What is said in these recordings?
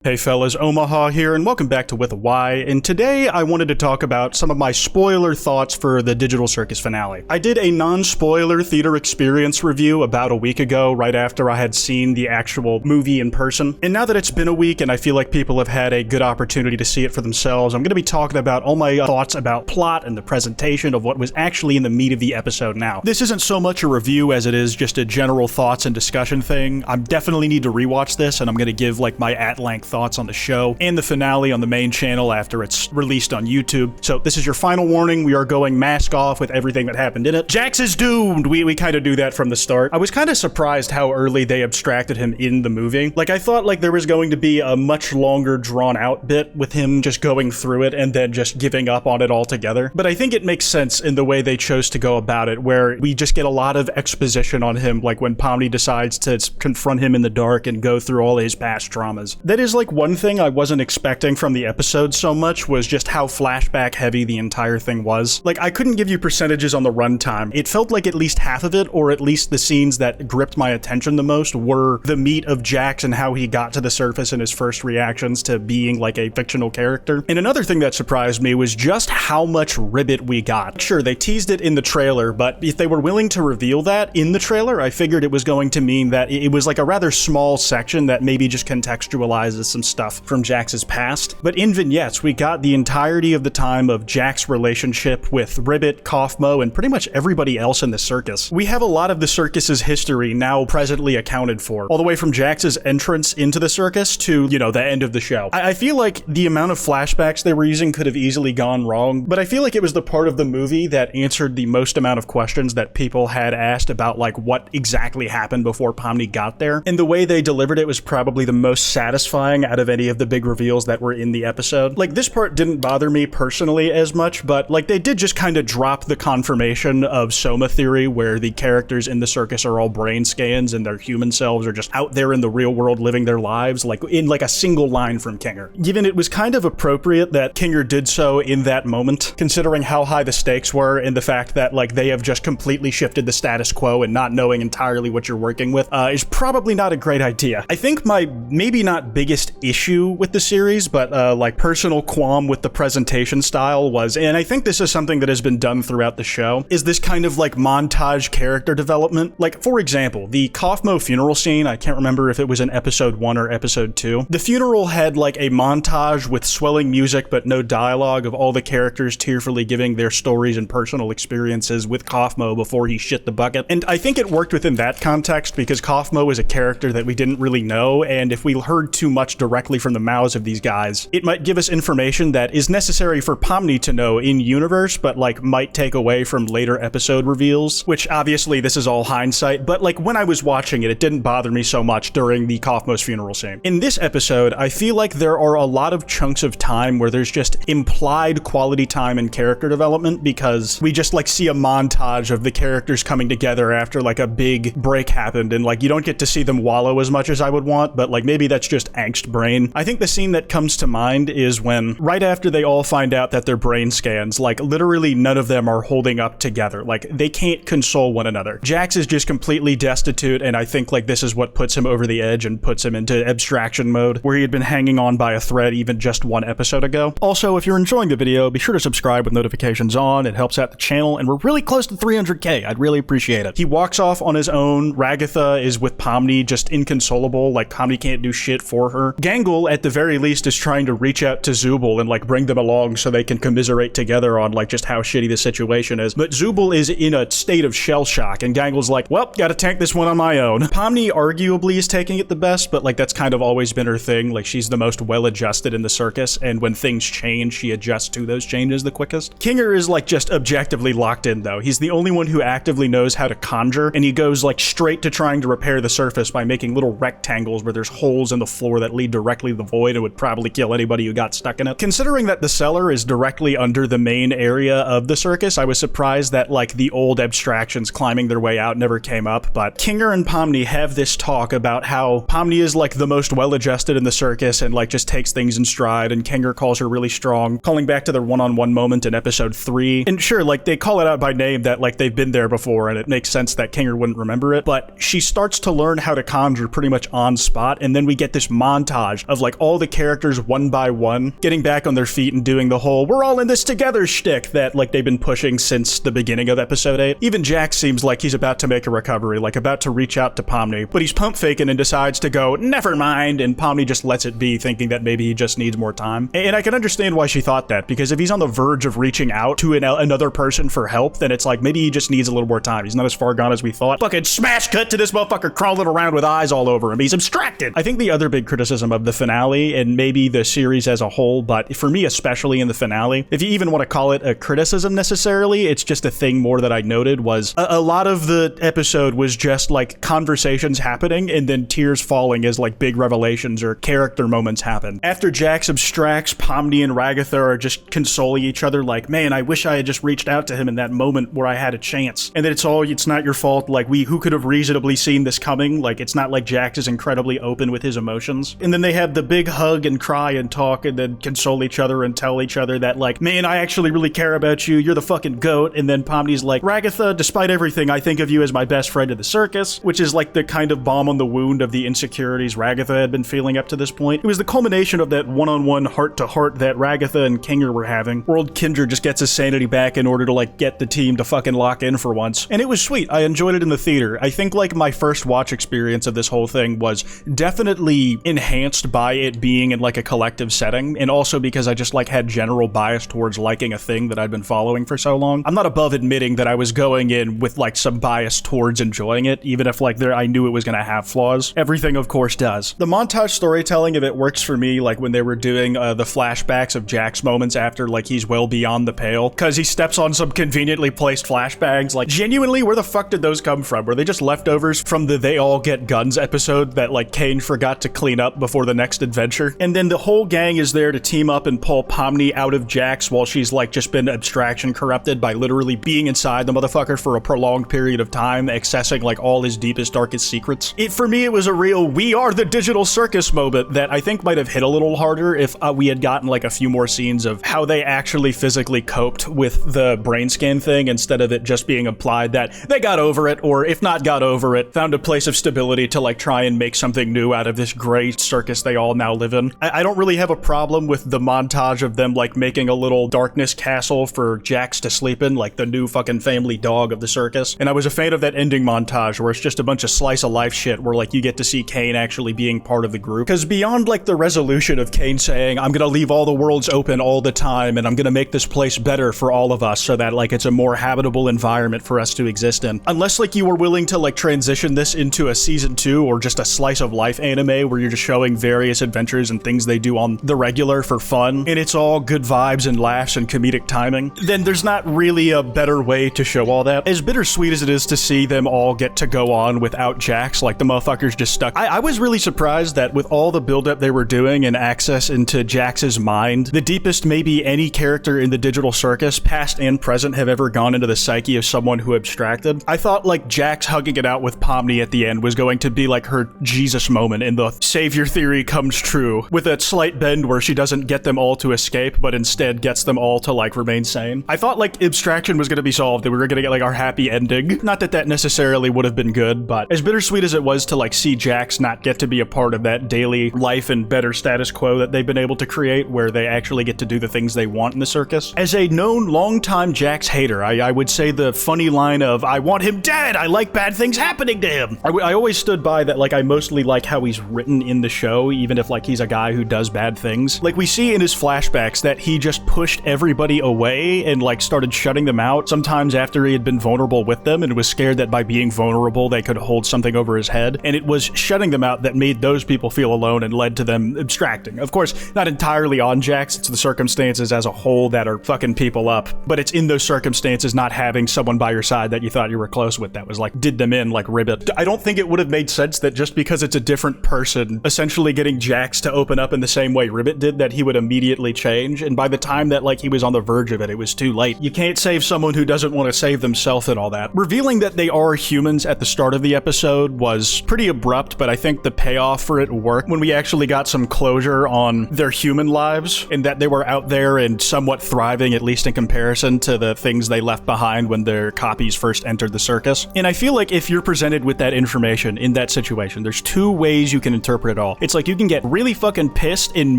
Hey fellas, Omaha here, and welcome back to With a Y, and today I wanted to talk about some of my spoiler thoughts for the Digital Circus finale. I did a non-spoiler theater experience review about a week ago, right after I had seen the actual movie in person, and now that it's been a week and I feel like people have had a good opportunity to see it for themselves, I'm going to be talking about all my thoughts about plot and the presentation of what was actually in the meat of the episode now. This isn't so much a review as it is just a general thoughts and discussion thing. I definitely need to rewatch this, and I'm going to give like my at-length thoughts on the show and the finale on the main channel after it's released on YouTube. So this is your final warning. We are going mask off with everything that happened in it. Jax is doomed! We kind of do that from the start. I was kind of surprised how early they abstracted him in the movie. Like, I thought like there was going to be a much longer drawn out bit with him just going through it and then just giving up on it altogether. But I think it makes sense in the way they chose to go about it, where we just get a lot of exposition on him, like when Pomni decides to confront him in the dark and go through all his past traumas. That is like one thing I wasn't expecting from the episode so much, was just how flashback heavy the entire thing was. Like, I couldn't give you percentages on the runtime. It felt like at least half of it, or at least the scenes that gripped my attention the most, were the meat of Jax and how he got to the surface and his first reactions to being like a fictional character. And another thing that surprised me was just how much ribbit we got. Sure, they teased it in the trailer, but if they were willing to reveal that in the trailer, I figured it was going to mean that it was like a rather small section that maybe just contextualizes some stuff from Jax's past. But in vignettes, we got the entirety of the time of Jax's relationship with Ribbit, Kaufmo, and pretty much everybody else in the circus. We have a lot of the circus's history now presently accounted for, all the way from Jax's entrance into the circus to, you know, the end of the show. I feel like the amount of flashbacks they were using could have easily gone wrong, but I feel like it was the part of the movie that answered the most amount of questions that people had asked about, like, what exactly happened before Pomni got there. And the way they delivered it was probably the most satisfying out of any of the big reveals that were in the episode. Like, this part didn't bother me personally as much, but like they did just kind of drop the confirmation of Soma theory, where the characters in the circus are all brain scans and their human selves are just out there in the real world living their lives, like in like a single line from Kinger. Given it was kind of appropriate that Kinger did so in that moment, considering how high the stakes were and the fact that like they have just completely shifted the status quo and not knowing entirely what you're working with, is probably not a great idea. I think my maybe not biggest issue with the series, but like personal qualm with the presentation style was, and I think this is something that has been done throughout the show, is this kind of like montage character development. Like, for example, the Kaufmo funeral scene, I can't remember if it was in episode 1 or episode 2. The funeral had like a montage with swelling music but no dialogue of all the characters tearfully giving their stories and personal experiences with Kaufmo before he shit the bucket. And I think it worked within that context because Kaufmo is a character that we didn't really know, and if we heard too much directly from the mouths of these guys, it might give us information that is necessary for Pomni to know in universe, but like might take away from later episode reveals, which obviously this is all hindsight, but like when I was watching it, it didn't bother me so much during the Kaufmo's funeral scene. In this episode, I feel like there are a lot of chunks of time where there's just implied quality time and character development, because we just like see a montage of the characters coming together after like a big break happened, and like you don't get to see them wallow as much as I would want, but like maybe that's just angst brain. I think the scene that comes to mind is when, right after they all find out that they're brain scans, like literally none of them are holding up together. Like they can't console one another. Jax is just completely destitute, and I think like this is what puts him over the edge and puts him into abstraction mode, where he had been hanging on by a thread even just one episode ago. Also, if you're enjoying the video, be sure to subscribe with notifications on. It helps out the channel, and we're really close to 300k. I'd really appreciate it. He walks off on his own. Ragatha is with Pomni, just inconsolable, like Pomni can't do shit for her. Gangle, at the very least, is trying to reach out to Zubul and like bring them along so they can commiserate together on like just how shitty the situation is. But Zubul is in a state of shell shock, and Gangle's like, well, gotta tank this one on my own. Pomni arguably is taking it the best, but like that's kind of always been her thing. Like she's the most well-adjusted in the circus, and when things change, she adjusts to those changes the quickest. Kinger is like just objectively locked in though. He's the only one who actively knows how to conjure, and he goes like straight to trying to repair the surface by making little rectangles where there's holes in the floor that lead directly to the void and would probably kill anybody who got stuck in it. Considering that the cellar is directly under the main area of the circus, I was surprised that like the old abstractions climbing their way out never came up, but Kinger and Pomni have this talk about how Pomni is like the most well-adjusted in the circus and like just takes things in stride, and Kinger calls her really strong, calling back to their one-on-one moment in episode 3. And sure, like they call it out by name that like they've been there before, and it makes sense that Kinger wouldn't remember it, but she starts to learn how to conjure pretty much on spot, and then we get this montage montage of like all the characters one by one getting back on their feet and doing the whole "we're all in this together" shtick that like they've been pushing since the beginning of episode 8. Even Jax seems like he's about to make a recovery, like about to reach out to Pomni, but he's pump faking and decides to go, "Never mind," and Pomni just lets it be, thinking that maybe he just needs more time. And I can understand why she thought that, because if he's on the verge of reaching out to another person for help, then it's like maybe he just needs a little more time. He's not as far gone as we thought. Fucking smash cut to this motherfucker crawling around with eyes all over him. He's abstracted. I think the other big criticism of the finale, and maybe the series as a whole, but for me especially in the finale, if you even want to call it a criticism necessarily, it's just a thing more that I noted, was a lot of the episode was just like conversations happening and then tears falling as like big revelations or character moments happen. After Jax abstracts, Pomni and Ragatha are just consoling each other like, "Man, I wish I had just reached out to him in that moment where I had a chance." And then it's not your fault, like who could have reasonably seen this coming? Like, it's not like Jax is incredibly open with his emotions. And then they have the big hug and cry and talk and then console each other and tell each other that like, "Man, I actually really care about you, you're the fucking goat." And then Pomni's like, "Ragatha, despite everything, I think of you as my best friend in the circus," which is like the kind of balm on the wound of the insecurities Ragatha had been feeling up to this point. It was the culmination of that one-on-one heart-to-heart that Ragatha and Kinger were having, where old Kinger just gets his sanity back in order to like get the team to fucking lock in for once. And it was sweet. I enjoyed it in the theater. I think like my first watch experience of this whole thing was definitely enhanced by it being in like a collective setting, and also because I just like had general bias towards liking a thing that I'd been following for so long. I'm not above admitting that I was going in with like some bias towards enjoying it, even if like I knew it was gonna have flaws. Everything of course does. The montage storytelling of it works for me, like when they were doing the flashbacks of Jax moments after like he's well beyond the pale, because he steps on some conveniently placed flashbangs. Like, genuinely, where the fuck did those come from? Were they just leftovers from the They All Get Guns episode that like Kane forgot to clean up before the next adventure? And then the whole gang is there to team up and pull Pomni out of Jax while she's like just been abstraction corrupted by literally being inside the motherfucker for a prolonged period of time, accessing like all his deepest, darkest secrets. For me, it was a real "we are the digital circus" moment that I think might have hit a little harder if we had gotten like a few more scenes of how they actually physically coped with the brain scan thing, instead of it just being implied that they got over it, or if not got over it, found a place of stability to like try and make something new out of this gray circus they all now live in. I don't really have a problem with the montage of them like making a little darkness castle for Jax to sleep in, like the new fucking family dog of the circus. And I was a fan of that ending montage where it's just a bunch of slice of life shit where like you get to see Kane actually being part of the group. Because beyond like the resolution of Kane saying, "I'm gonna leave all the worlds open all the time and I'm gonna make this place better for all of us so that like it's a more habitable environment for us to exist in," unless like you were willing to like transition this into a season 2 or just a slice of life anime where you're just showing various adventures and things they do on the regular for fun, and it's all good vibes and laughs and comedic timing, then there's not really a better way to show all that. As bittersweet as it is to see them all get to go on without Jax, like the motherfucker's just stuck, I was really surprised that with all the buildup they were doing and access into Jax's mind, the deepest maybe any character in the digital circus, past and present, have ever gone into the psyche of someone who abstracted. I thought like Jax hugging it out with Pomni at the end was going to be like her Jesus moment and the savior theory comes true, with a slight bend where she doesn't get them all to escape, but instead gets them all to like remain sane. I thought like abstraction was going to be solved, that we were going to get like our happy ending. Not that that necessarily would have been good, but as bittersweet as it was to like see Jax not get to be a part of that daily life and better status quo that they've been able to create, where they actually get to do the things they want in the circus. As a known longtime Jax hater, I would say the funny line of, "I want him dead, I like bad things happening to him." I always stood by that. Like, I mostly like how he's written in the show, even if like he's a guy who does bad things. Like we see in his flashbacks that he just pushed everybody away and like started shutting them out, sometimes after he had been vulnerable with them and was scared that by being vulnerable they could hold something over his head. And it was shutting them out that made those people feel alone and led to them abstracting. Of course, not entirely on Jax, it's the circumstances as a whole that are fucking people up, but it's in those circumstances not having someone by your side that you thought you were close with that was like, did them in like ribbit. I don't think it would have made sense that just because it's a different person essentially getting Jax to open up in the same way Ribbit did, that he would immediately change, and by the time that like he was on the verge of it, it was too late. You can't save someone who doesn't want to save themselves and all that. Revealing that they are humans at the start of the episode was pretty abrupt, but I think the payoff for it worked when we actually got some closure on their human lives and that they were out there and somewhat thriving, at least in comparison to the things they left behind when their copies first entered the circus. And I feel like if you're presented with that information in that situation, there's two ways you can interpret it all. It's like you can get really fucking pissed and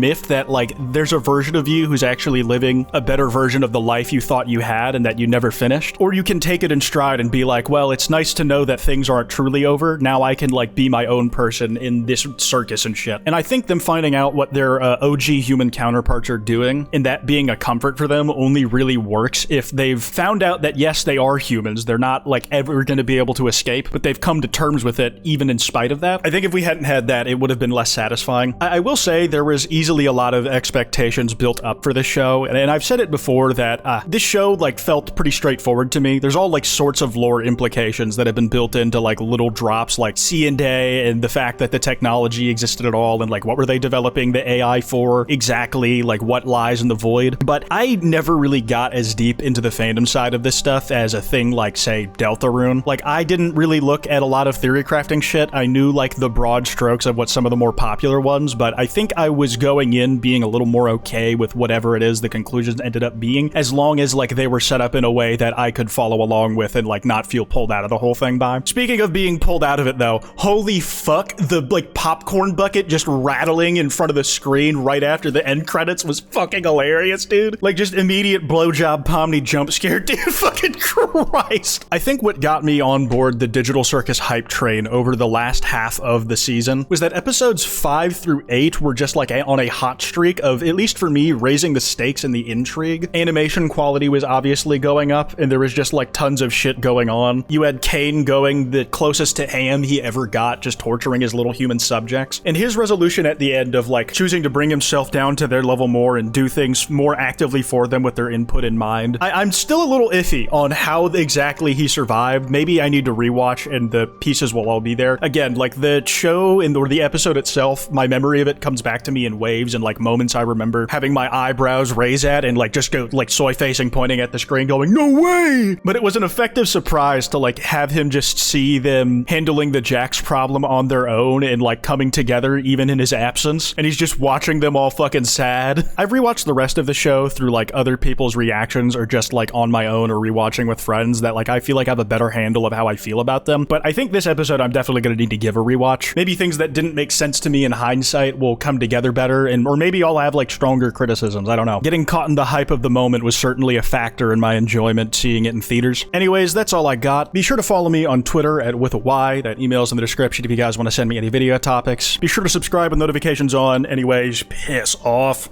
miffed that like there's a version of you who's actually living a better version of the life you thought you had and that you never finished. Or you can take it in stride and be like, well, it's nice to know that things aren't truly over. Now I can like be my own person in this circus and shit. And I think them finding out what their OG human counterparts are doing and that being a comfort for them only really works if they've found out that yes, they are humans. They're not like ever going to be able to escape, but they've come to terms with it even in spite of that. I think if we hadn't had that, it would have been less satisfying. I will say there was easily a lot of expectations built up for this show, and I've said it before that this show like felt pretty straightforward to me. There's all like sorts of lore implications that have been built into like little drops like C and Day and the fact that the technology existed at all and like what were they developing the AI for exactly, like what lies in the void. But I never really got as deep into the fandom side of this stuff as a thing like say Deltarune. Like I didn't really look at a lot of theory crafting shit. I knew like the broad strokes of what some of the more popular ones, but I think I was going in being a little more okay with whatever it is the conclusions ended up being, as long as like they were set up in a way that I could follow along with and like not feel pulled out of the whole thing by. Speaking of being pulled out of it though, holy fuck, the like popcorn bucket just rattling in front of the screen right after the end credits was fucking hilarious, dude. Like just immediate blowjob Pomni jump scare, dude. Fucking Christ. I think what got me on board the Digital Circus hype train over the last half of the season was that episodes 5 through 8 were just like on a hot streak of, at least for me, raising the stakes and the intrigue. Animation quality was obviously going up, and there was just like tons of shit going on. You had Kane going the closest to Ham he ever got, just torturing his little human subjects. And his resolution at the end of like choosing to bring himself down to their level more and do things more actively for them with their input in mind. I'm still a little iffy on how exactly he survived. Maybe I need to rewatch and the pieces will all be there. Again, like the show or the episode itself, my memory of it comes back to me in waves and like moments I remember having my eyebrows raise at and like just go like soy facing, pointing at the screen going, no way! But it was an effective surprise to like have him just see them handling the Jax problem on their own and like coming together even in his absence. And he's just watching them all fucking sad. I've rewatched the rest of the show through like other people's reactions or just like on my own or rewatching with friends that like I feel like I have a better handle of how I feel about them. But I think this episode I'm definitely going to need to give a rewatch. Maybe things that didn't make sense to me in hindsight will come together better, and or maybe I'll have like stronger criticisms. I don't know. Getting caught in the hype of the moment was certainly a factor in my enjoyment seeing it in theaters. Anyways, that's all I got. Be sure to follow me on Twitter at @withany. That email's in the description if you guys want to send me any video topics. Be sure to subscribe with notifications on. Anyways, piss off.